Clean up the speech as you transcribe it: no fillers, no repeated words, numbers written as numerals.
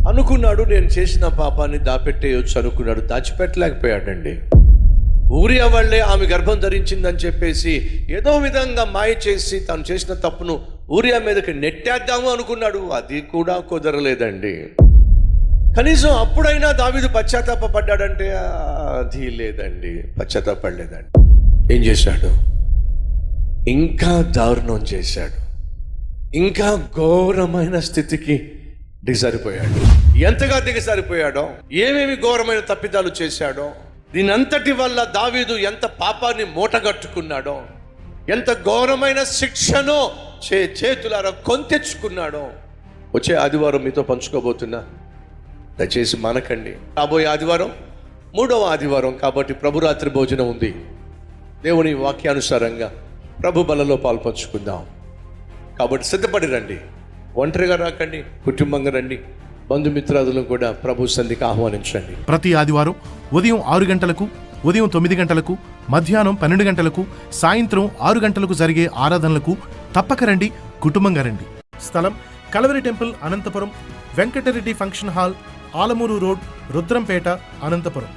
అనుకున్నాడు నేను చేసిన పాపాన్ని దాపెట్టేయొచ్చు అనుకున్నాడు, దాచిపెట్టలేకపోయాడండి. ఊరియా వాళ్ళే ఆమె గర్భం ధరించిందని చెప్పేసి ఏదో విధంగా మాయ చేసి తను చేసిన తప్పును ఊరియా మీదకి నెట్టేద్దాము అనుకున్నాడు. అది కూడా కుదరలేదండి. కనీసం అప్పుడైనా దావీదు పశ్చాత్తాపడ్డాడంటే అది లేదండి, పశ్చాత్తాపడలేదండి. ఏం చేశాడు? ఇంకా దారుణం చేశాడు, ఇంకా ఘోరమైన స్థితికి దిగజారిపోయాడు. ఎంతగా దిగజారిపోయాడో, ఏమేమి ఘోరమైన తప్పిదాలు చేశాడో, దీనంతటి వల్ల దావీదు ఎంత పాపాన్ని మూటగట్టుకున్నాడో, ఎంత ఘోరమైన శిక్షను చేతులారా కొంతెచ్చుకున్నాడో వచ్చే ఆదివారం మీతో పంచుకోబోతున్నా. దయచేసి మానకండి. రాబోయే ఆదివారం 3వ ఆదివారం కాబట్టి ప్రభురాత్రి భోజనం ఉంది. దేవుని వాక్యానుసారంగా ప్రభు బలలో పాల్పంచుకుందాం. కాబట్టి సిద్ధపడి రండి. ఒంటరిగా రాకండి, కుటుంబంగా రండి. బంధుమిత్రాదులను కూడా ప్రభు సన్నిధికి ఆహ్వానించండి. ప్రతి ఆదివారం ఉదయం 6 గంటలకు, ఉదయం 9 గంటలకు, మధ్యాహ్నం 12 గంటలకు, సాయంత్రం 6 గంటలకు జరిగే ఆరాధనలకు తప్పక రండి, కుటుంబంగా రండి. స్థలం Calvary temple, Anantapuram. Venkatareddy function hall, Alamuru road, Rudrampeta, Anantapuram.